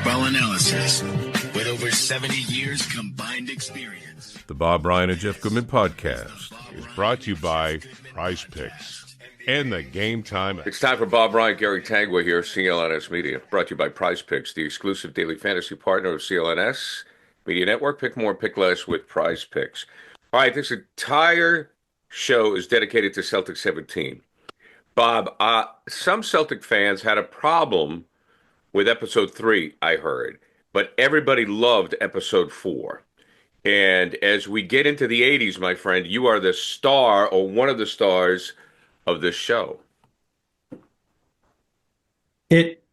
basketball analysis with over 70 years combined experience. The Bob Ryan and Jeff Goodman podcast is brought to you by Prize Picks and the Game Time. It's time for Bob Ryan, Gary Tangwa here, CLNS Media, brought to you by Prize Picks, the exclusive daily fantasy partner of CLNS Media Network. Pick more, pick less with Prize Picks. All right, this entire show is dedicated to Celtic 17. Bob, some Celtic fans had a problem with episode 3, I heard, but everybody loved episode 4. And as we get into the 80s, my friend, you are the star or one of the stars of this show.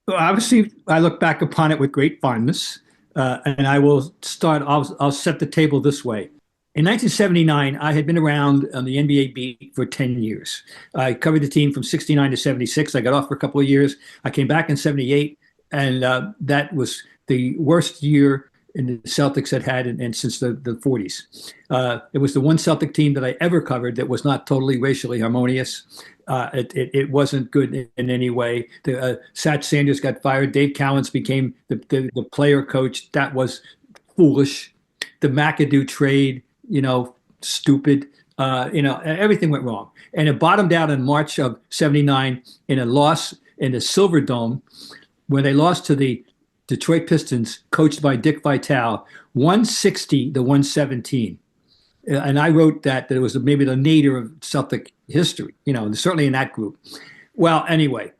Obviously, I look back upon it with great fondness, and I will start. I'll set the table this way. In 1979, I had been around on the NBA beat for 10 years. I covered the team from 69 to 76. I got off for a couple of years. I came back in 78, and that was the worst year in the Celtics had and since the 40s. It was the one Celtic team that I ever covered that was not totally racially harmonious. It wasn't good in any way. Satch Sanders got fired. Dave Cowens became the player coach. That was foolish. The McAdoo trade, stupid. Everything went wrong. And it bottomed out in March of 79 in a loss in the Silver Dome when they lost to the Detroit Pistons, coached by Dick Vitale, 160 to 117. And I wrote that it was maybe the nadir of Celtic history, certainly in that group. Well, anyway,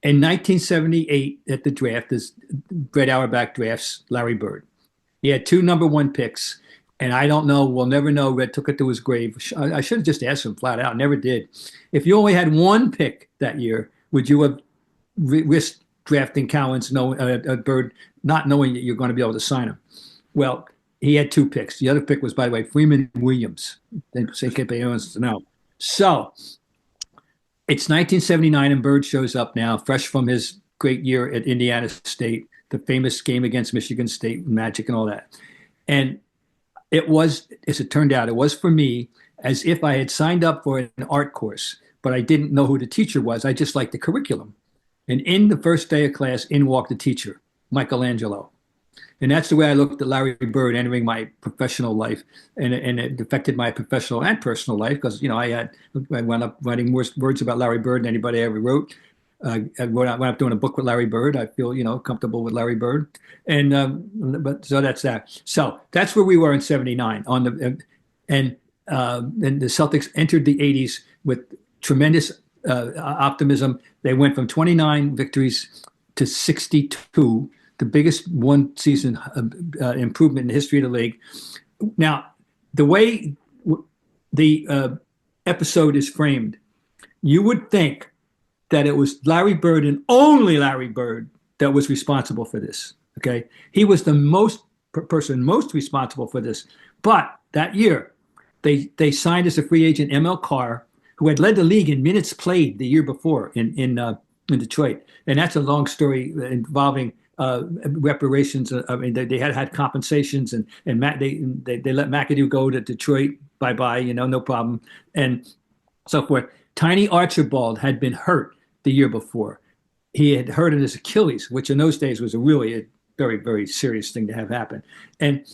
in 1978 at the draft, this Brett Auerbach drafts Larry Bird. He had 2 number 1 picks, and I don't know, we'll never know. Red took it to his grave. I should have just asked him flat out, never did. If you only had 1 pick that year, would you have risked drafting Cowens, Bird, not knowing that you're going to be able to sign him? Well, he had 2 picks. The other pick was, by the way, Freeman Williams. So it's 1979, and Bird shows up now, fresh from his great year at Indiana State, the famous game against Michigan State, Magic and all that. And it was, as it turned out, it was for me as if I had signed up for an art course, but I didn't know who the teacher was. I just liked the curriculum. And in the first day of class, in walked the teacher, Michelangelo. And that's the way I looked at Larry Bird entering my professional life. And it affected my professional and personal life because, I wound up writing more words about Larry Bird than anybody ever wrote. I wound up doing a book with Larry Bird. I feel, comfortable with Larry Bird. And so that's that. So that's where we were in 79. And the Celtics entered the 80s with tremendous optimism. They went from 29 victories to 62, the biggest one-season improvement in the history of the league. Now, the way the episode is framed, you would think that it was Larry Bird and only Larry Bird that was responsible for this. Okay, he was the person most responsible for this. But that year, they signed as a free agent ML Carr, who had led the league in minutes played the year before in Detroit. And that's a long story involving reparations. I mean, they had compensations, and they let McAdoo go to Detroit. Bye-bye, no problem, and so forth. Tiny Archibald had been hurt the year before. He had hurt his Achilles, which in those days was a very, very serious thing to have happen. And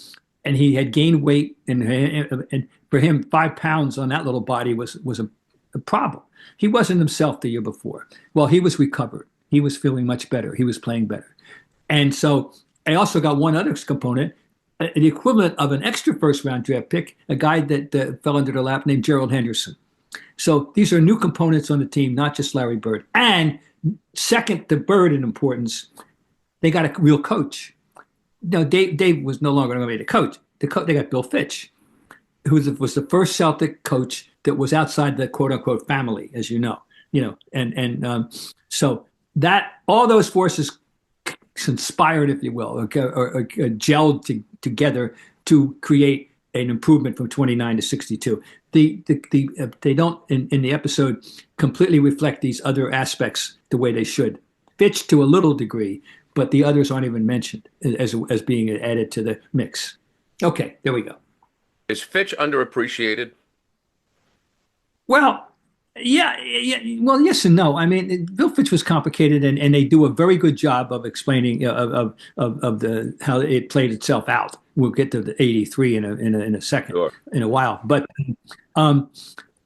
he had gained weight, and for him, 5 pounds on that little body was a problem. He wasn't himself the year before. Well, he was recovered. He was feeling much better. He was playing better. And so I also got one other component, the equivalent of an extra first-round draft pick, a guy that fell into their lap named Gerald Henderson. So these are new components on the team, not just Larry Bird. And second to Bird in importance, they got a real coach. Now, Dave was no longer going to be the coach. They got Bill Fitch, who was the first Celtic coach that was outside the quote-unquote family, as you know. So that all those forces conspired, if you will, or gelled together to create an improvement from 29 to 62. They don't in the episode completely reflect these other aspects the way they should. Fitch to a little degree, but the others aren't even mentioned as being added to the mix. Okay, there we go. Is Fitch underappreciated? Well, Yeah. Well, yes and no. I mean, Bill Fitch was complicated, and they do a very good job of explaining of the how it played itself out. We'll get to the '83 in a second, Sure. in a while. But um,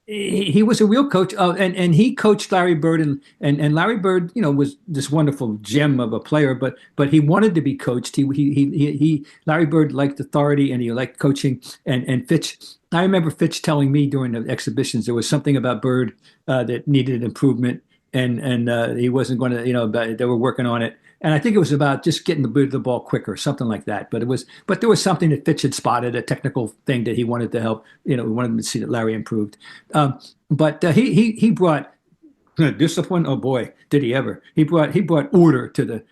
he was a real coach, and he coached Larry Bird, and Larry Bird, was this wonderful gem of a player, but he wanted to be coached. He Larry Bird liked authority, and he liked coaching, and Fitch. I remember Fitch telling me during the exhibitions there was something about Bird that needed improvement, and he wasn't going to, they were working on it. And I think it was about just getting the ball quicker, something like that. But there was something that Fitch had spotted, a technical thing that he wanted to help. Wanted to see that Larry improved. But he brought discipline. Oh boy, did he ever! He brought order to the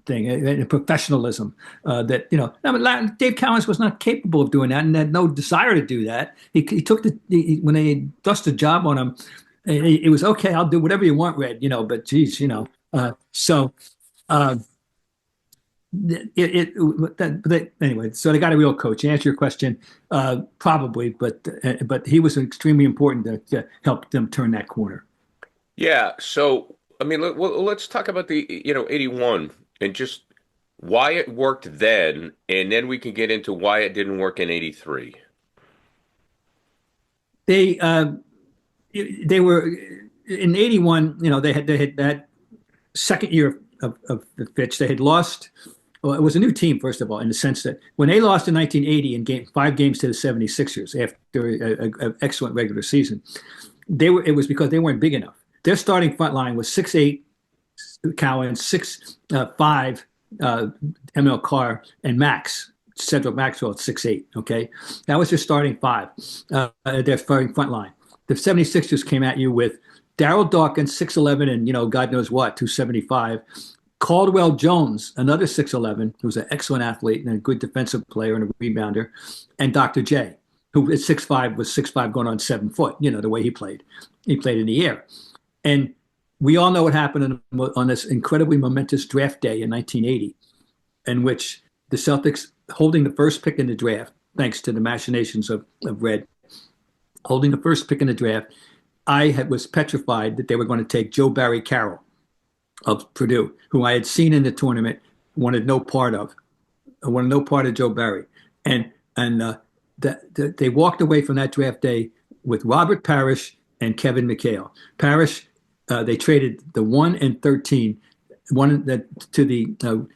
thing, and professionalism. I mean, Dave Cowens was not capable of doing that, and had no desire to do that. He took when they dusted the job on him. It was okay. I'll do whatever you want, Red. But geez, so. Uh, anyway, so they got a real coach. To answer your question, probably, but he was extremely important to help them turn that corner. Yeah. So, I mean, let's talk about the, 81 and just why it worked then, and then we can get into why it didn't work in 83. They were in '81. They had that second year of the Fitch. They had lost. Well, it was a new team, first of all, in the sense that when they lost in 1980 in 5 games to the 76ers after an excellent regular season, it was because they weren't big enough. Their starting front line was 6'8", Cowan, 6'5", ML Carr, and Cedric Maxwell at 6'8". Okay, that was their starting five. Their starting front line. The 76ers came at you with Darryl Dawkins, 6'11", and God knows what, 275. Caldwell Jones, another 6'11", who's an excellent athlete and a good defensive player and a rebounder, and Dr. J, who at 6'5" was 6'5" going on 7 foot. The way he played. He played in the air. And we all know what happened on this incredibly momentous draft day in 1980, in which the Celtics, holding the first pick in the draft, thanks to the machinations of Red, holding the first pick in the draft, I was petrified that they were going to take Joe Barry Carroll of Purdue, who I had seen in the tournament, wanted no part of. I wanted no part of Joe Barry. And they walked away from that draft day with Robert Parish and Kevin McHale. Parish, they traded the 1 and 13 to the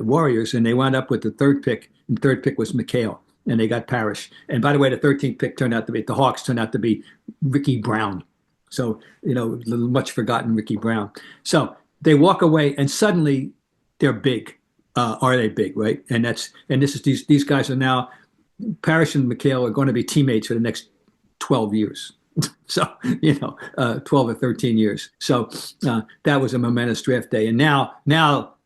Warriors, and they wound up with the third pick. And the third pick was McHale, and they got Parish. And by the way, the 13th pick the Hawks turned out to be Ricky Brown. So, much forgotten Ricky Brown. So they walk away, and suddenly they're big. Are they big, right? And these guys are now, Parish and McHale are going to be teammates for the next 12 years. So, 12 or 13 years. So that was a momentous draft day. And now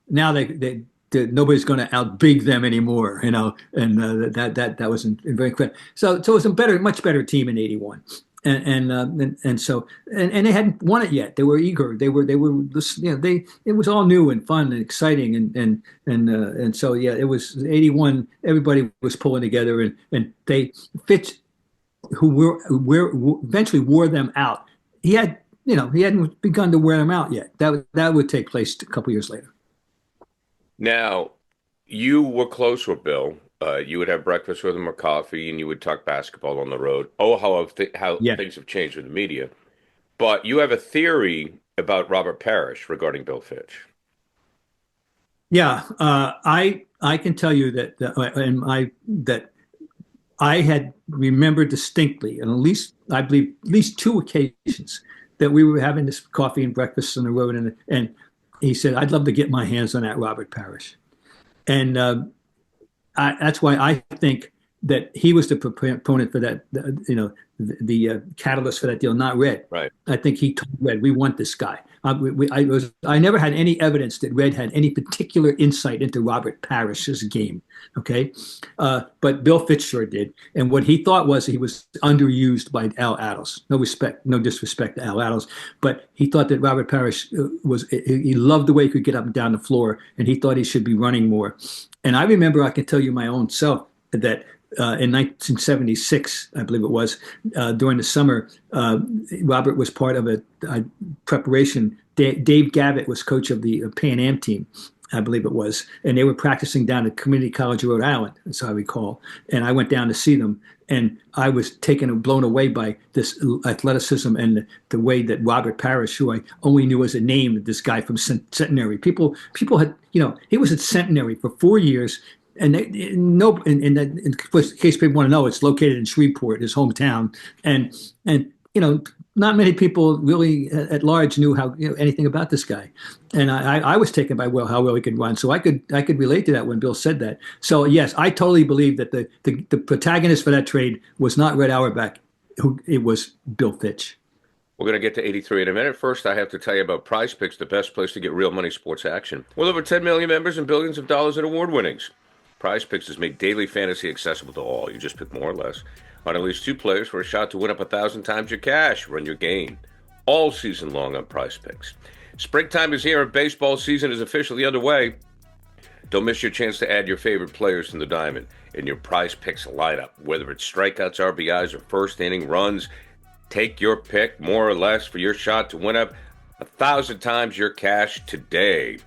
they nobody's going to outbig them anymore, and that was very clear. So it was a much better team in '81. And so they hadn't won it yet. They were eager. It was all new and fun and exciting, and so it was '81. Everybody was pulling together, and they Fitch, who eventually wore them out. He hadn't begun to wear them out yet. That would take place a couple years later. Now, you were close with Bill. You would have breakfast with him or coffee, and you would talk basketball on the road. Oh, how things have changed with the media. But you have a theory about Robert Parish regarding Bill Fitch. Yeah, I can tell you that I had remembered distinctly, and I believe at least 2 occasions that we were having this coffee and breakfast on the road, and he said, "I'd love to get my hands on that Robert Parish," and that's why I think that he was the proponent for that, the catalyst for that deal, not Red. Right. I think he told Red, "We want this guy." I never had any evidence that Red had any particular insight into Robert Parish's game. Okay, but Bill Fitch sure did, and what he thought was he was underused by Al Attles. No disrespect to Al Attles, but he thought that Robert Parish he loved the way he could get up and down the floor, and he thought he should be running more. And I remember, I can tell you my own self, that in 1976, I believe it was, during the summer, Robert was part of a preparation. Dave Gavitt was coach of the Pan Am team, I believe it was, and they were practicing down at Community College of Rhode Island, as I recall. And I went down to see them, and I was taken and blown away by this athleticism and the way that Robert Parish, who I only knew as a name, this guy from Centenary. People had, he was at Centenary for 4 years. And in case people want to know, it's located in Shreveport, his hometown, and not many people really at large knew how anything about this guy, and I was taken by how well he could run, so I could relate to that when Bill said that. So yes, I totally believe that the protagonist for that trade was not Red Auerbach, it was Bill Fitch. We're going to get to 83 in a minute. First, I have to tell you about Prize Picks, the best place to get real money sports action. With over 10 million members and billions of dollars in award winnings, Prize Picks has made daily fantasy accessible to all. You just pick more or less on at least 2 players for a shot to win up 1,000 times your cash. Run your game all season long on Prize Picks. Springtime is here and baseball season is officially underway. Don't miss your chance to add your favorite players from the diamond in your Prize Picks lineup. Whether it's strikeouts, RBIs, or first inning runs, take your pick more or less for your shot to win up 1,000 times your cash today.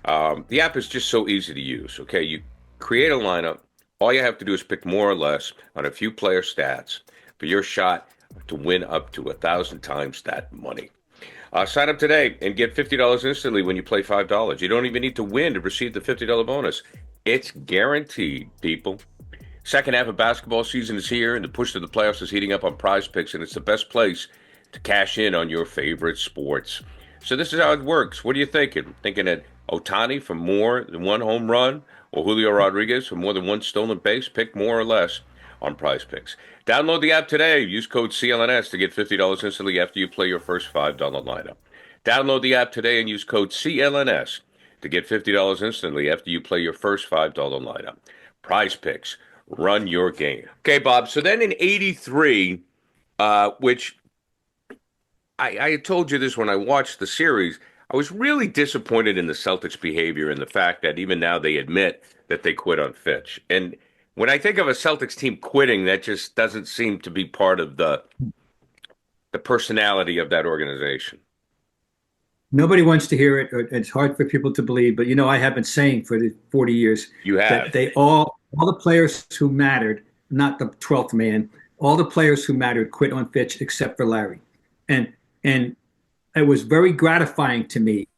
The app is just so easy to use. Okay, you create a lineup. All you have to do is pick more or less on a few player stats for your shot to win up to 1,000 times that money. Sign up today and get $50 instantly when you play $5. You don't even need to win to receive the $50 bonus. It's guaranteed, people. Second half of basketball season is here, and the push to the playoffs is heating up on Prize Picks, and it's the best place to cash in on your favorite sports. So this is how it works. What are you thinking? Thinking that Ohtani for more than one home run, or Julio Rodriguez for more than one stolen base? Pick more or less on Prize Picks. Download the app today. Use code CLNS to get $50 instantly after you play your first $5 lineup. Download the app today and use code CLNS to get $50 instantly after you play your first $5 lineup. Prize Picks. Run your game. Okay, Bob. So then in 83, which I told you this when I watched the series, I was really disappointed in the Celtics' behavior and the fact that even now they admit that they quit on Fitch. And when I think of a Celtics team quitting, that just doesn't seem to be part of the personality of that organization. Nobody wants to hear it. It's hard for people to believe, but I have been saying for the 40 years that they all the players who mattered, not the 12th man, all the players who mattered quit on Fitch except for Larry. And it was very gratifying to me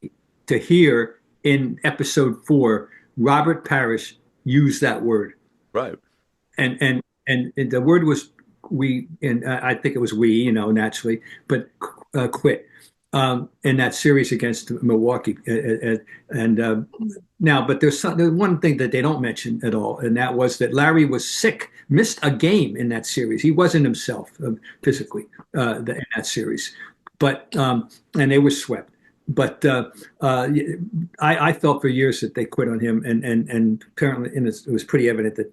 to hear in episode 4, Robert Parish use that word. Right. And the word was we, and I think it was we, naturally, but quit in that series against Milwaukee. Now, but there's one thing that they don't mention at all, and that was that Larry was sick, missed a game in that series. He wasn't himself physically in that series. But and they were swept. But I felt for years that they quit on him, and apparently, it was pretty evident that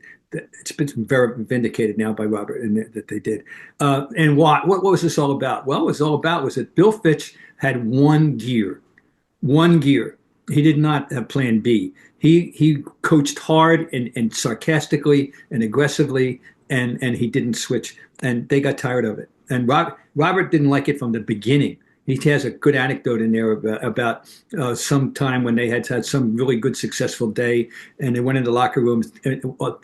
it's been very vindicated now by Robert, and that they did. And what was this all about? Well, what it was all about was that Bill Fitch had one gear. He did not have Plan B. He coached hard and sarcastically and aggressively, and he didn't switch. And they got tired of it. And Robert didn't like it from the beginning. He has a good anecdote in there about some time when they had some really good, successful day, and they went into locker rooms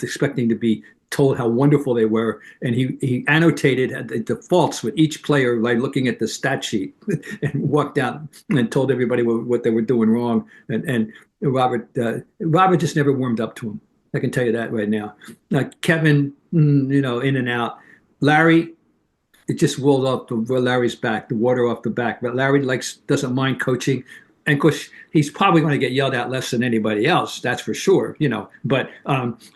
expecting to be told how wonderful they were. And he annotated the faults with each player by looking at the stat sheet and walked out and told everybody what they were doing wrong. And Robert just never warmed up to him. I can tell you that right now. Kevin, in and out. Larry, it just rolled off Larry's back, the water off the back. But Larry doesn't mind coaching. And of course, he's probably going to get yelled at less than anybody else. That's for sure, But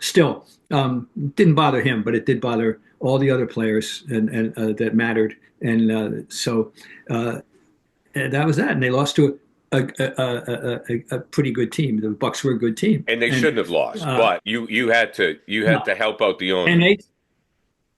still, didn't bother him, but it did bother all the other players and that mattered. And so that was that. And they lost to a pretty good team. The Bucks were a good team, and they shouldn't have lost. But you had to help out the owner. And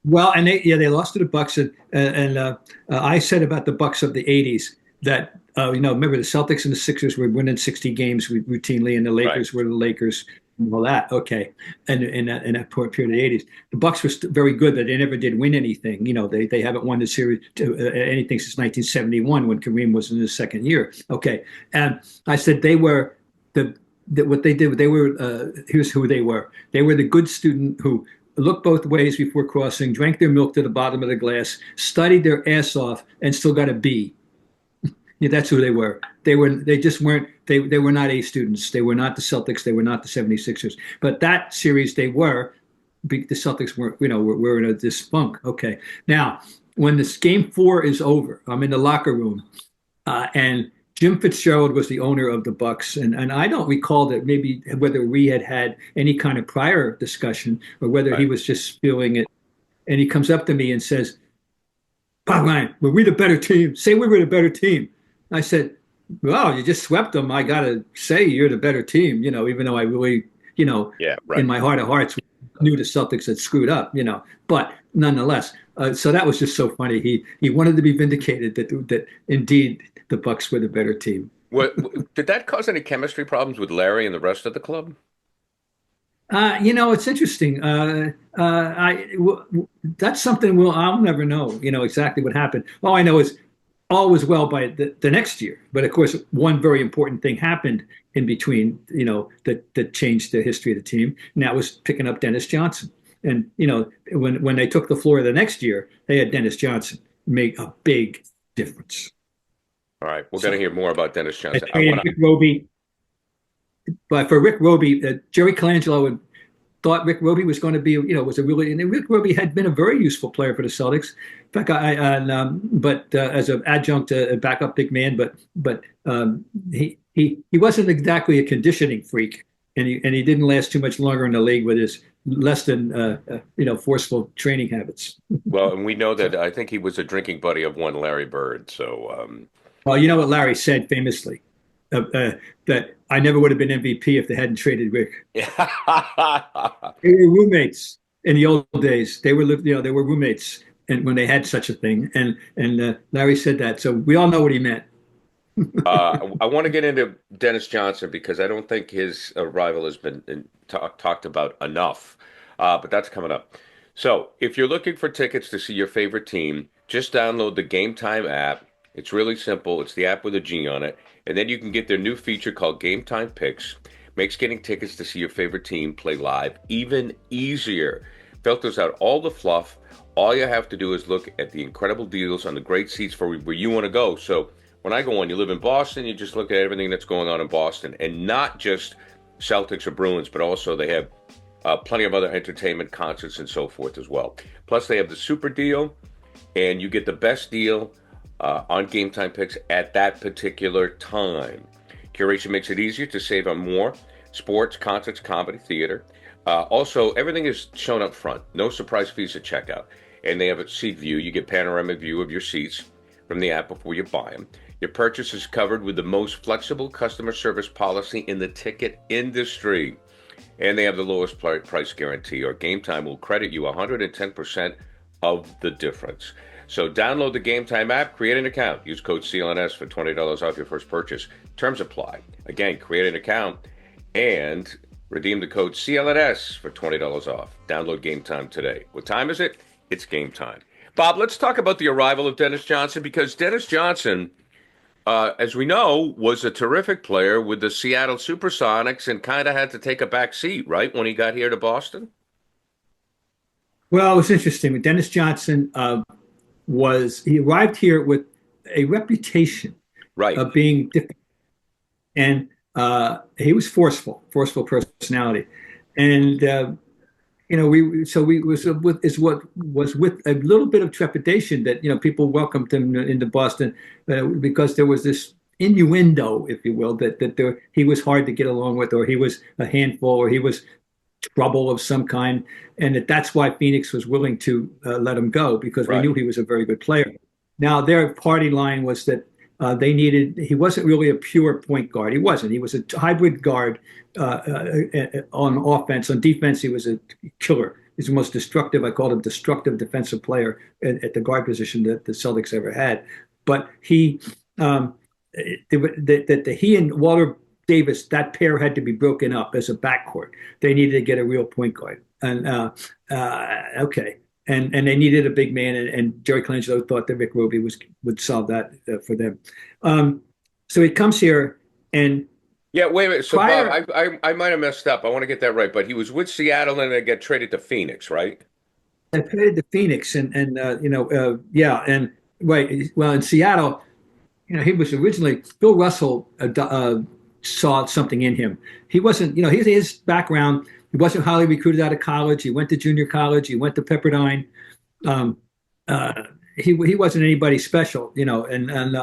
they lost to the Bucks, and I said about the Bucks of the '80s that remember the Celtics and the Sixers were winning 60 games routinely, and the Lakers were the Lakers, and all that. Okay, and in that period of the '80s, the Bucks were very good, but they never did win anything. They haven't won the series anything since 1971 when Kareem was in his second year. Okay, and I said they were what they did. They were here's who they were. They were the good student who looked both ways before crossing, drank their milk to the bottom of the glass, studied their ass off, and still got a B. Yeah, that's who they were. They just weren't, they were not A students. They were not the Celtics. They were not the 76ers. But that series they were, the Celtics were in this funk. Okay. Now, when this game 4 is over, I'm in the locker room, and Jim Fitzgerald was the owner of the Bucks, and I don't recall that maybe whether we had any kind of prior discussion or whether he was just feeling it. And he comes up to me and says, "Pavon, were we the better team? Say we were the better team." I said, "Well, you just swept them. I gotta say you're the better team." Even though I really, in my heart of hearts, knew the Celtics had screwed up. But nonetheless, so that was just so funny. He wanted to be vindicated that indeed the Bucks were the better team. Did that cause any chemistry problems with Larry and the rest of the club? It's interesting. That's something I'll never know. Exactly what happened. All I know is all was well by the next year. But of course, one very important thing happened in between. That changed the history of the team, and that was picking up Dennis Johnson. And when they took the floor the next year, they had Dennis Johnson make a big difference. All right, we're going to hear more about Dennis Johnson. Rick Roby, but for Rick Roby, Jerry Colangelo thought Rick Roby was going to be, and Rick Roby had been a very useful player for the Celtics. In fact, but as an adjunct, a backup big man, but he wasn't exactly a conditioning freak, and he didn't last too much longer in the league with his less than forceful training habits. Well, and we know that I think he was a drinking buddy of one Larry Bird. So, well, you know what Larry said famously, that I never would have been MVP if they hadn't traded Rick. They were roommates in the old days. They were roommates, and when they had such a thing, and Larry said that. So we all know what he meant. I want to get into Dennis Johnson because I don't think his arrival has been talked about enough, but that's coming up. So if you're looking for tickets to see your favorite team, just download the Game Time app. It's really simple. It's the app with a G on it. And then you can get their new feature called Game Time Picks. Makes getting tickets to see your favorite team play live even easier. Filters out all the fluff. All you have to do is look at the incredible deals on the great seats for where you want to go. So when I go on, you live in Boston, you just look at everything that's going on in Boston. And not just Celtics or Bruins, but also they have plenty of other entertainment, concerts, and so forth as well. Plus, they have the super deal, and you get the best deal on Game Time Picks at that particular time. Curation makes it easier to save on more sports, concerts, comedy, theater. Also, everything is shown up front. No surprise fees at checkout. And they have a seat view. You get panoramic view of your seats from the app before you buy them. Your purchase is covered with the most flexible customer service policy in the ticket industry. And they have the lowest price guarantee, or Game Time will credit you 110% of the difference. So download the Game Time app, create an account, use code CLNS for $20 off your first purchase. Terms apply. Again, create an account and redeem the code CLNS for $20 off. Download Game Time today. What time is it? It's game time. Bob, let's talk about the arrival of Dennis Johnson, because Dennis Johnson, as we know, was a terrific player with the Seattle Supersonics and kind of had to take a back seat, right, when he got here to Boston? Well, it was interesting. Dennis Johnson he arrived here with a reputation of being different, and he was forceful personality, and what was with a little bit of trepidation that people welcomed him into Boston because there was this innuendo, if you will, that he was hard to get along with, or he was a handful, or he was trouble of some kind, and that's why Phoenix was willing to let him go, because we knew he was a very good player. Now, their party line was that he wasn't really a pure point guard. He wasn't. He was a hybrid guard on offense. On defense, he was a killer. He's the most destructive, I called him destructive defensive player at the guard position that the Celtics ever had. But he and Walter Davis, that pair had to be broken up as a backcourt. They needed to get a real point guard. And okay. And they needed a big man, and Jerry Colangelo thought that Rick Ruby would solve that for them. So he comes here, and yeah, wait a minute. So Bob, I might have messed up. I want to get that right, but he was with Seattle and then got traded to Phoenix, right? I traded to Phoenix, and yeah, and right. Well, in Seattle, he was originally Bill Russell saw something in him. He wasn't, his background. He wasn't highly recruited out of college. He went to junior college. He went to Pepperdine. He wasn't anybody special, And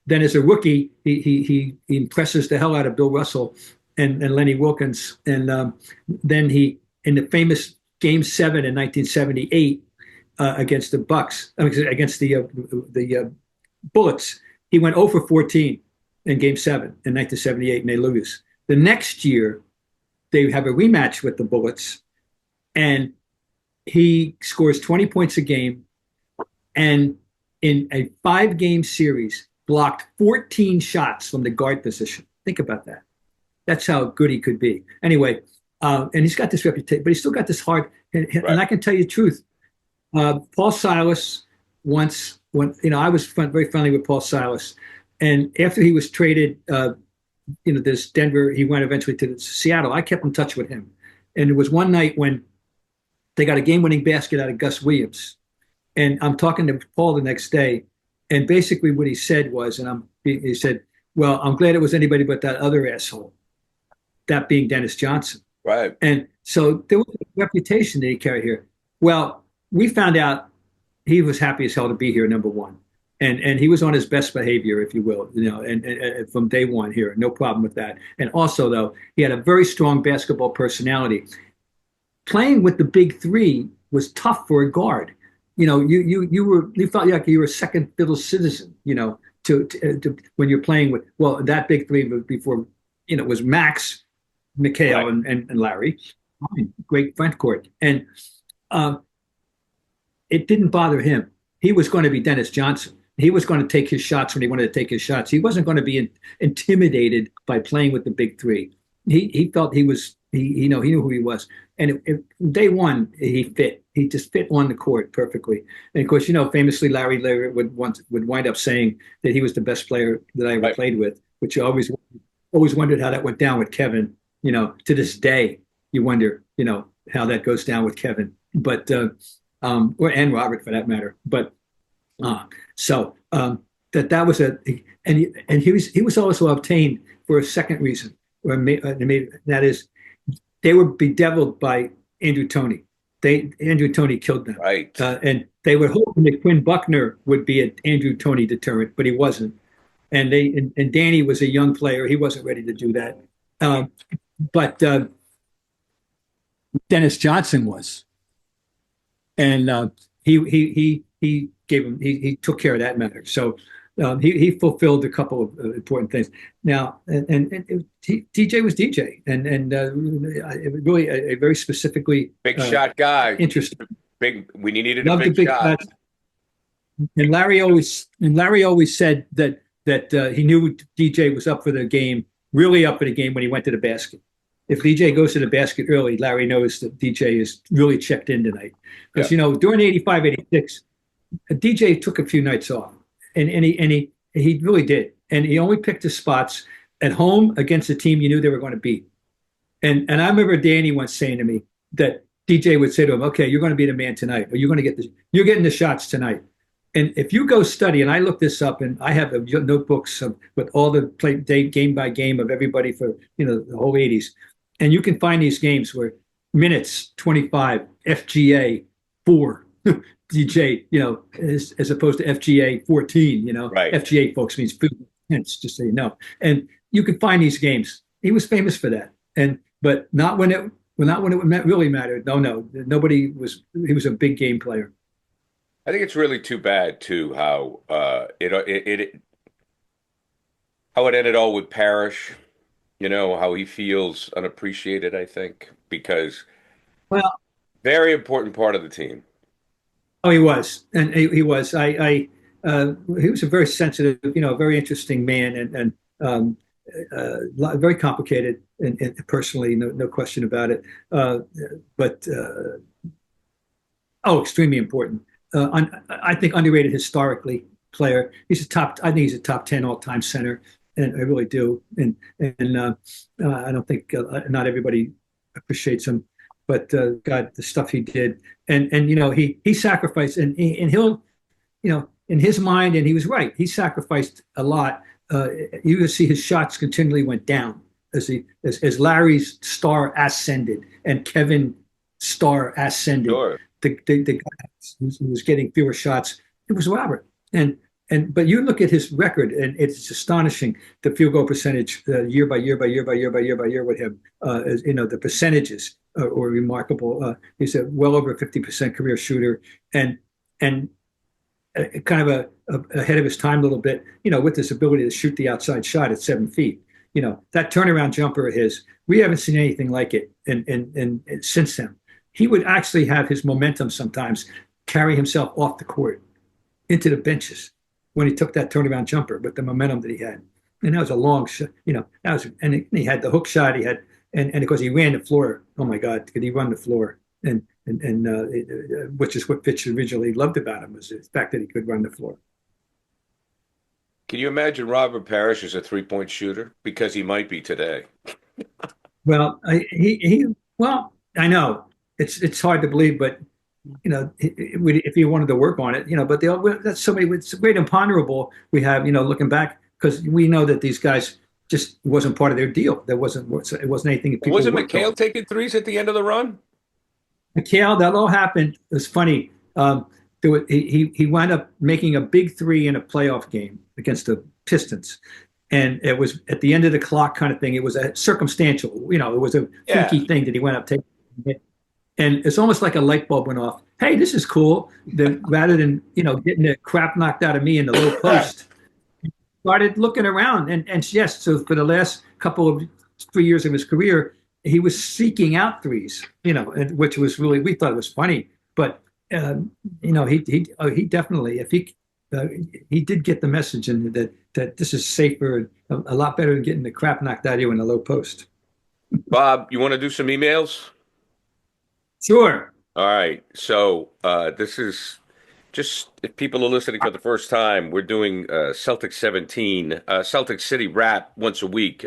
then as a rookie, he impresses the hell out of Bill Russell and Lenny Wilkens. And then he, in the famous Game 7 in 1978 against the Bucks, against the Bullets, he went 0 for 14 in Game 7 in 1978, and they lose. The next year, they have a rematch with the Bullets, and he scores 20 points a game, and in a 5-game series, blocked 14 shots from the guard position. Think about that. That's how good he could be. Anyway, and he's got this reputation, but he's still got this heart. And I can tell you the truth. Paul Silas once, I was very friendly with Paul Silas, and after he was traded, this Denver, he went eventually to Seattle. I kept in touch with him. And it was one night when they got a game-winning basket out of Gus Williams. And I'm talking to Paul the next day. And basically what he said was, he said, well, I'm glad it was anybody but that other asshole, that being Dennis Johnson. Right. And so there was a reputation that he carried here. Well, we found out he was happy as hell to be here, number one. And he was on his best behavior, if you will, and from day one here, no problem with that. And also, though, he had a very strong basketball personality. Playing with the big three was tough for a guard. You felt like you were a second fiddle citizen. To when you're playing with that big three before, was Max, Mikhail, right, and Larry, great front court, and it didn't bother him. He was going to be Dennis Johnson. He was going to take his shots when he wanted to take his shots. He wasn't going to be intimidated by playing with the big three. He felt he knew who he was. And day one, he fit. He just fit on the court perfectly. And of course, famously, Larry would wind up saying that he was the best player that I ever played with, which you always wondered how that went down with Kevin. To this day, you wonder, how that goes down with Kevin, but and Robert for that matter. But that was and he was also obtained for a second reason, that is, they were bedeviled by Andrew Toney. Andrew Toney killed them, right? And they were hoping that Quinn Buckner would be an Andrew Toney deterrent, but he wasn't. And Danny was a young player; he wasn't ready to do that. But Dennis Johnson was, and he took care of that matter. So he fulfilled a couple of important things. Now, and DJ was DJ, and really a very specifically big shot guy. Interesting. We needed a big shot. Shots. And Larry always said that he knew DJ was up for the game, really up for the game when he went to the basket. If DJ goes to the basket early, Larry knows that DJ is really checked in tonight. Because during 85, 86, DJ took a few nights off, and he really did. And he only picked his spots at home against a team you knew they were going to beat. And I remember Danny once saying to me that DJ would say to him, "Okay, you're going to be the man tonight, or you're getting the shots tonight." And if you go study, and I looked this up, and I have notebooks with all the game by game of everybody for the whole 80s, and you can find these games where minutes 25, FGA 4, DJ, as opposed to FGA 14, right. FGA, folks, means 15 minutes, just so you know. And you can find these games. He was famous for that, but not when it really mattered. No, nobody was. He was a big game player. I think it's really too bad too how it ended all with Parish. How he feels unappreciated. I think because very important part of the team. Oh, he was, and he was. He was a very sensitive, very interesting man, and very complicated, and personally, no question about it. But extremely important. I think underrated historically player. I think he's a top 10 all-time center, and I really do. And I don't think not everybody appreciates him, but God, the stuff he did, and he sacrificed, and he'll, in his mind, and he was right. He sacrificed a lot. You can see his shots continually went down as Larry's star ascended and Kevin's star ascended. Sure. The guy who was getting fewer shots, it was Robert. But you look at his record, and it's astonishing. The field goal percentage, year by year with him, the percentages were remarkable. He's a well over 50% career shooter, and kind of ahead of his time a little bit, with this ability to shoot the outside shot at 7 feet. That turnaround jumper of his, we haven't seen anything like it and since then. He would actually have his momentum sometimes carry himself off the court into the benches when he took that turnaround jumper with the momentum that he had. And that was a long shot, and he had the hook shot. He had, and of course he ran the floor. Oh my God, could he run the floor? And which is what Fitch originally loved about him, was the fact that he could run the floor. Can you imagine Robert Parish as a 3-point shooter? Because he might be today. Well, I know it's hard to believe, but if you wanted to work on it, but that's somebody with great imponderable we have, looking back, because we know that these guys just wasn't part of their deal. It wasn't anything. Wasn't McHale taking threes at the end of the run? McHale, that all happened. It was funny. He wound up making a big three in a playoff game against the Pistons. And it was at the end of the clock kind of thing. It was a circumstantial, it was a freaky thing that he went up taking it. And it's almost like a light bulb went off. Hey, this is cool. Rather than, getting the crap knocked out of me in the low post, started looking around. And yes, so for the last couple of 3 years of his career, he was seeking out threes, which was really, we thought it was funny. But, he definitely, if he did get the message, and that this is safer, a lot better than getting the crap knocked out of you in the low post. Bob, you want to do some emails? Sure. All right. So this is just, if people are listening for the first time, we're doing Celtics 17, Celtic City Wrap once a week.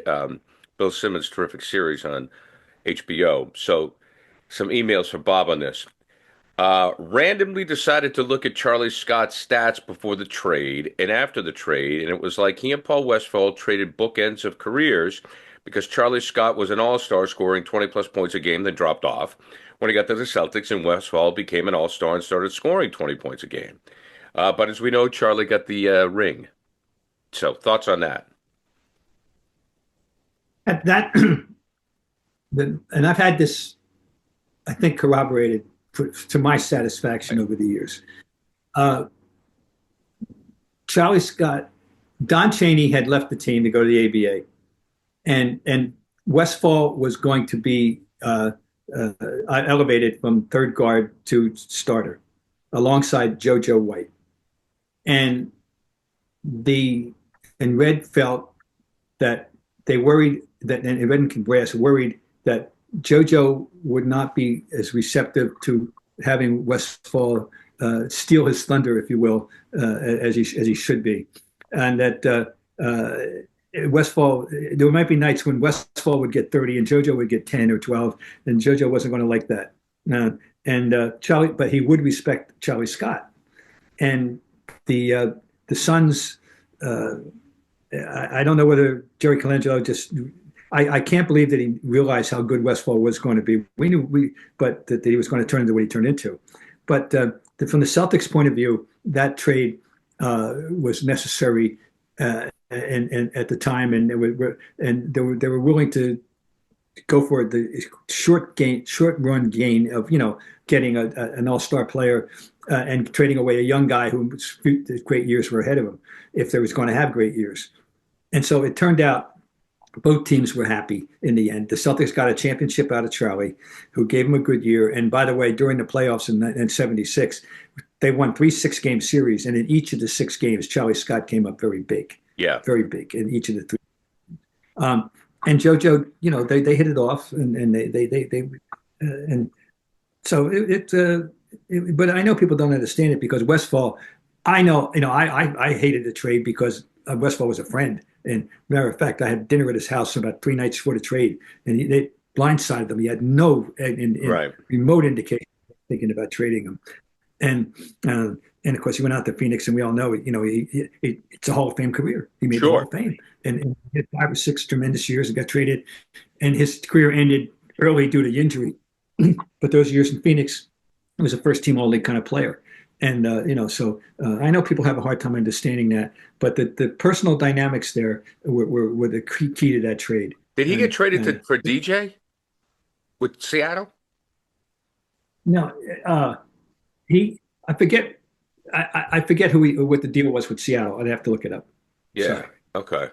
Bill Simmons' terrific series on HBO. So some emails for Bob on this. Randomly decided to look at Charlie Scott's stats before the trade and after the trade, and it was like he and Paul Westphal traded bookends of careers, because Charlie Scott was an all-star scoring 20-plus points a game, then dropped off when he got to the Celtics, and Westphal became an all-star and started scoring 20 points a game. But as we know, Charlie got the ring. So thoughts on that? And I've had this, I think, corroborated to my satisfaction over the years. Charlie Scott, Don Chaney had left the team to go to the ABA, and Westphal was going to be elevated from third guard to starter alongside JoJo White. And Red felt that they worried that, and Red and Brass worried that JoJo would not be as receptive to having Westphal steal his thunder, if you will, as he should be, and that Westphal, there might be nights when Westphal would get 30 and JoJo would get 10 or 12, and JoJo wasn't going to like that. Charlie, but he would respect Charlie Scott, and the Suns. I don't know whether Jerry Colangelo just. I can't believe that he realized how good Westphal was going to be. We knew but that he was going to turn into what he turned into. But from the Celtics' point of view, that trade was necessary and at the time, and they were willing to go for the short run gain of getting an all-star player and trading away a young guy whose great years were ahead of him if they was going to have great years. And so it turned out both teams were happy in the end. The Celtics got a championship out of Charlie, who gave him a good year. And by the way, during the playoffs in 76, they won 3 6-game series. And in each of the 6 games, Charlie Scott came up very big. Yeah. Very big in each of the 3. And JoJo, they hit it off, and and so but I know people don't understand it because Westfall, I hated the trade because Westfall was a friend. And matter of fact, I had dinner at his house about 3 nights before the trade, and they blindsided him. He had no Right. remote indication of thinking about trading him. And of course, he went out to Phoenix, and we all know it. It's a Hall of Fame career. He made the Hall of Fame, and he had 5 or 6 tremendous years and got traded. And his career ended early due to injury. But those years in Phoenix, he was a first-team All-League kind of player. And so I know people have a hard time understanding that, but the personal dynamics there were the key to that trade. Did he get traded for DJ with Seattle? No, I forget. I forget what the deal was with Seattle. I'd have to look it up. Yeah. Sorry. Okay.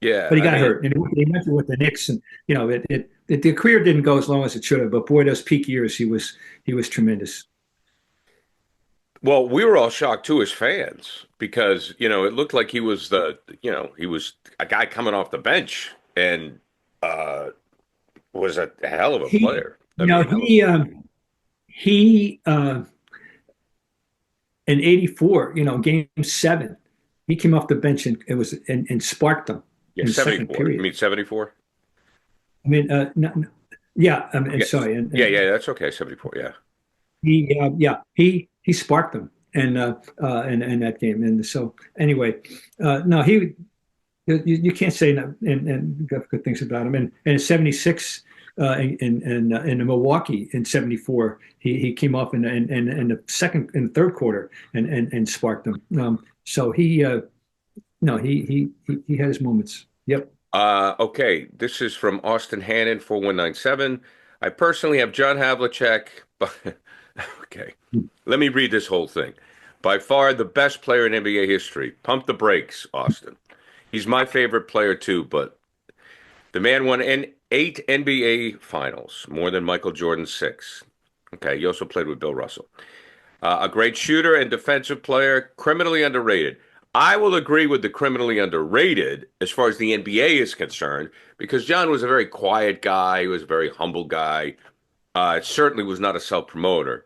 Yeah. But he got hurt, and he went with the Knicks, and the career didn't go as long as it should have. But boy, those peak years, he was tremendous. Well, we were all shocked too as fans because, it looked like he was he was a guy coming off the bench and was a hell of a player. He in '84, Game 7, he came off the bench and sparked them. Yeah, in the 74. second period. You mean 74? I mean, no, yeah. Sorry. Yeah, that's okay. 74. Yeah. He sparked them in that game, and so anyway, no, you can't say and good things about him. And in '76, in Milwaukee in '74, he came off in the second and third quarter and sparked them. So he had his moments. Yep. Okay, this is from Austin Hannon 4197. I personally have John Havlicek, but okay. Let me read this whole thing. By far the best player in NBA history. Pump the brakes, Austin. He's my favorite player too, but the man won 8 NBA finals, more than Michael Jordan's 6. Okay, he also played with Bill Russell. A great shooter and defensive player, criminally underrated. I will agree with the criminally underrated as far as the NBA is concerned, because John was a very quiet guy. He was a very humble guy. Certainly was not a self-promoter,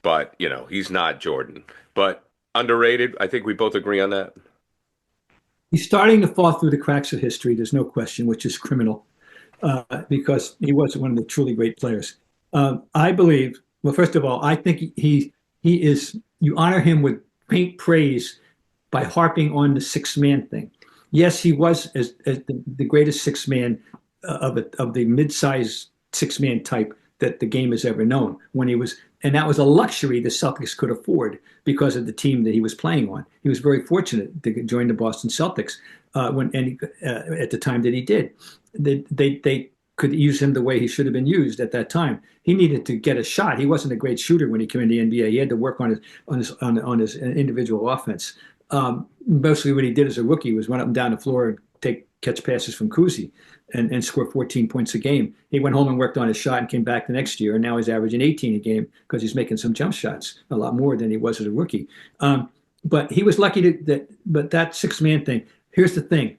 but, he's not Jordan. But underrated, I think we both agree on that. He's starting to fall through the cracks of history, there's no question, which is criminal, because he wasn't one of the truly great players. I believe, well, first of all, I think he is, you honor him with faint praise by harping on the 6-man thing. Yes, he was as the greatest 6-man of the mid-sized 6-man type that the game has ever known when he was, and that was a luxury the Celtics could afford because of the team that he was playing on. He was very fortunate to join the Boston Celtics at the time that he did. They could use him the way he should have been used at that time. He needed to get a shot. He wasn't a great shooter when he came into the NBA. He had to work on his individual offense. Mostly what he did as a rookie was run up and down the floor and catch passes from Cousy and score 14 points a game. He went home and worked on his shot and came back the next year, and now he's averaging 18 a game because he's making some jump shots, a lot more than he was as a rookie. But he was lucky but that 6-man thing, here's the thing.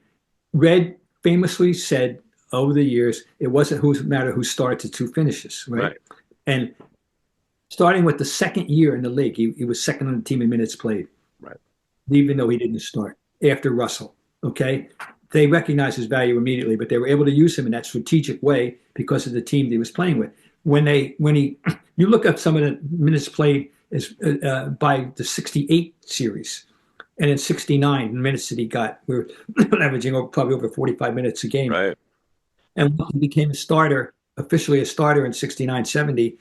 Red famously said over the years, it wasn't matter who starts, it's who finishes, right? And starting with the second year in the league, he was second on the team in minutes played. Right. Even though he didn't start after Russell, okay? They recognized his value immediately, but they were able to use him in that strategic way because of the team that he was playing with. You look up some of the minutes played by the 68 series, and in 69, the minutes that he got, we were averaging probably over 45 minutes a game. Right. And when he became officially a starter in 69, 70,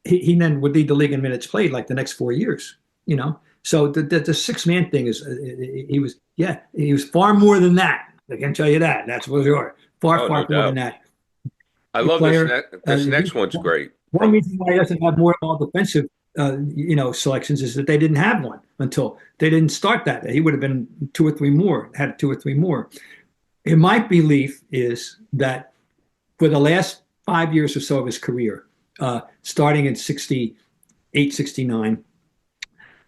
he then would lead the league in minutes played like the next 4 years, So the 6-man thing is, he was far more than that. I can tell you that. That's for sure. Far more than that. I love this next one's great. One reason why he doesn't have more all defensive, selections is that they didn't have one until they didn't start that. He would have been 2 or 3 more, had 2 or 3 more. And my belief is that for the last 5 years or so of his career, starting in 68, 69,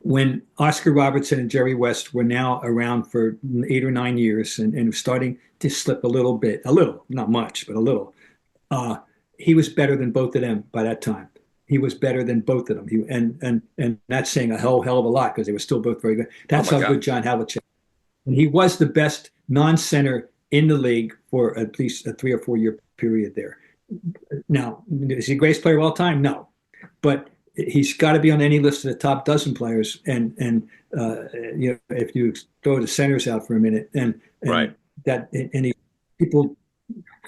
when Oscar Robertson and Jerry West were now around for 8 or 9 years and starting to slip a little, not much, but a little, he was better than both of them by that time. He was better than both of them. And that's saying a hell of a lot because they were still both very good. That's how good John Havlicek. And he was the best non-center in the league for at least a 3 or 4 year period there. Now, is he the greatest player of all time? No, but he's got to be on any list of the top dozen players. And if you throw the centers out for a minute, and right, people,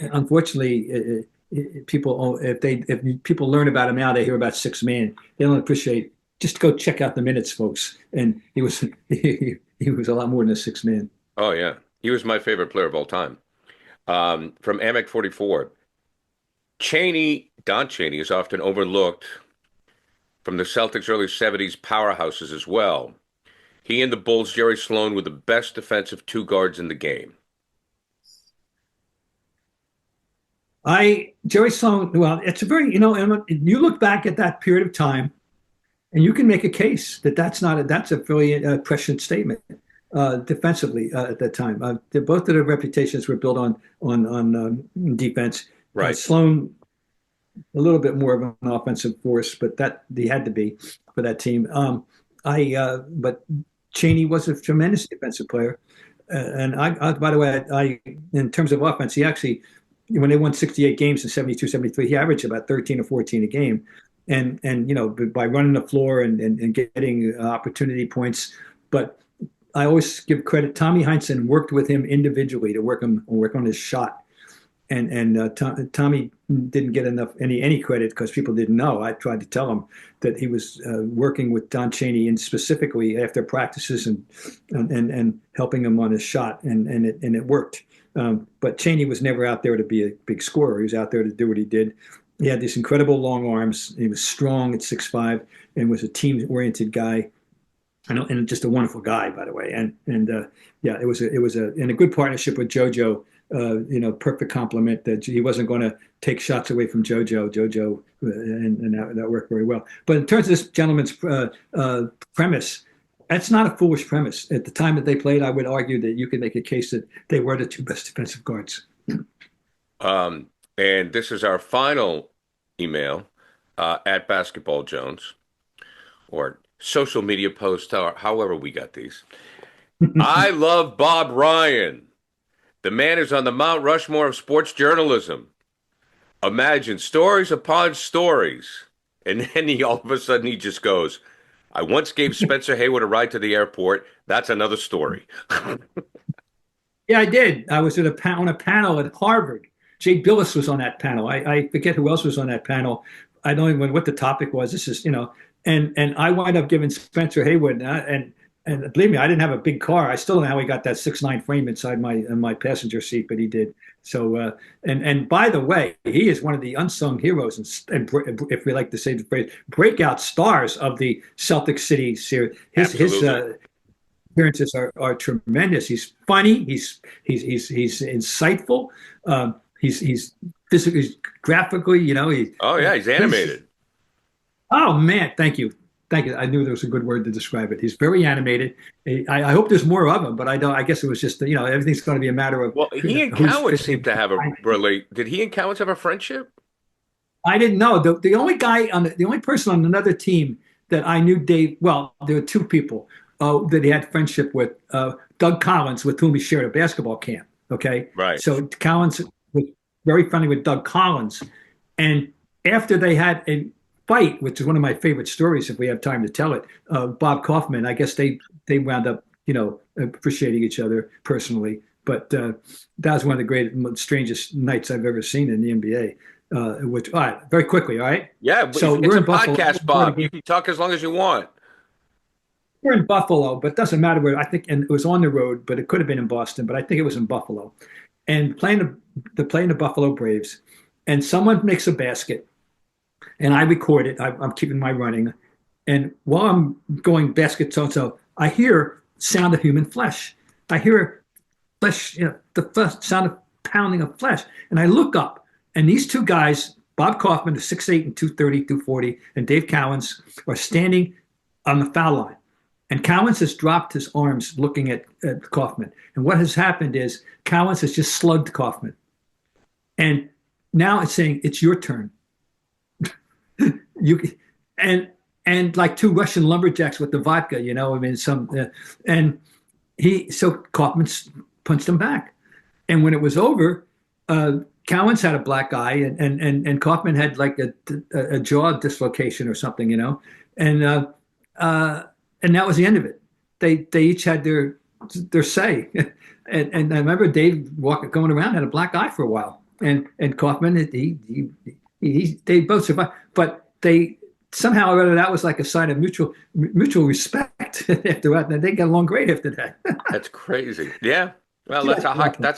unfortunately, if people learn about him now, they hear about six man. They don't appreciate. Just go check out the minutes, folks. And he was he was a lot more than a six man. Oh yeah, he was my favorite player of all time. From Amic 44, Don Chaney is often overlooked from the Celtics' early 70s powerhouses as well. He and the Bulls' Jerry Sloan were the best defensive two guards in the game. Jerry Sloan, well, it's a very, you look back at that period of time and you can make a case that's a fairly prescient statement defensively at that time. Both of their reputations were built on defense. Right. Sloan, a little bit more of an offensive force, but that he had to be for that team. But Chaney was a tremendous defensive player. And by the way, in terms of offense, he actually, when they won 68 games in 72, 73, he averaged about 13 or 14 a game. And by running the floor and getting opportunity points. But I always give credit. Tommy Heinsohn worked with him individually to work on his shot. And Tommy didn't get any credit because people didn't know. I tried to tell him that he was working with Don Chaney and specifically after practices and helping him on his shot, and it worked. But Chaney was never out there to be a big scorer. He was out there to do what he did. He had these incredible long arms. He was strong at 6'5" and was a team-oriented guy. And just a wonderful guy, by the way. It was in a good partnership with JoJo. Perfect compliment that he wasn't going to take shots away from JoJo, and that worked very well. But in terms of this gentleman's premise, that's not a foolish premise. At the time that they played, I would argue that you could make a case that they were the two best defensive guards. And this is our final email at Basketball Jones, or social media post, however we got these. I love Bob Ryan. The man is on the Mount Rushmore of sports journalism. Imagine stories upon stories. And then all of a sudden he just goes, I once gave Spencer Haywood a ride to the airport. That's another story. Yeah, I did. I was on a panel at Harvard. Jay Billis was on that panel. I forget who else was on that panel. I don't even know what the topic was. This is, and I wound up giving Spencer Haywood, and believe me, I didn't have a big car. I still don't know how he got that 6'9" frame inside my passenger seat, but he did. So, and by the way, he is one of the unsung heroes, and if we like to say the phrase, breakout stars of the Celtic City series. His appearances are tremendous. He's funny. He's insightful. He's physically, graphically, he's animated. Oh man, thank you. I knew there was a good word to describe it. He's very animated. I hope there's more of him, but I don't. I guess it was just everything's going to be a matter of. Well, he and Cowens seem to have Did he and Cowens have a friendship? I didn't know. The only person on another team that I knew Dave. Well, there were two people that he had friendship with. Doug Collins, with whom he shared a basketball camp. Okay, right. So Collins was very friendly with Doug Collins, and after they had a fight, which is one of my favorite stories if we have time to tell it, Bob Kaufman, I guess they wound up appreciating each other personally, but that was one of the strangest nights I've ever seen in the NBA. Which, all right, very quickly, all right? Yeah, so we're in Buffalo. Podcast, Bob. You can talk as long as you want. We're in Buffalo, but it doesn't matter where. I think, and it was on the road, but it could have been in Boston, but I think it was in Buffalo, and playing the Buffalo Braves, and someone makes a basket. And I record it. I'm keeping my running. And while I'm going basket so I hear sound of human flesh. I hear flesh, the first sound of pounding of flesh. And I look up, and these two guys, Bob Kaufman, who's 6'8" and 230, 240, and Dave Cowens, are standing on the foul line. And Cowens has dropped his arms looking at Kaufman. And what has happened is Cowens has just slugged Kaufman. And now it's saying, it's your turn. And like two Russian lumberjacks with the vodka, so Kaufman punched him back. And when it was over, Cowens had a black eye, and Kaufman had like a jaw dislocation or something, and that was the end of it. They each had their say, and I remember Dave going around had a black eye for a while, and Kaufman they both survived, but they somehow or other that was like a sign of mutual respect after that. And they got along great after that. That's crazy. Yeah. Well, that's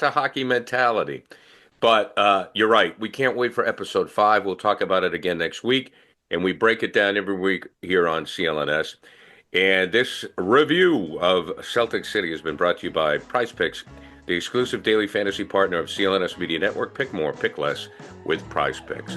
a hockey mentality. But you're right. We can't wait for episode 5. We'll talk about it again next week. And we break it down every week here on CLNS. And this review of Celtic City has been brought to you by Prize Picks, the exclusive daily fantasy partner of CLNS Media Network. Pick more, pick less with Prize Picks.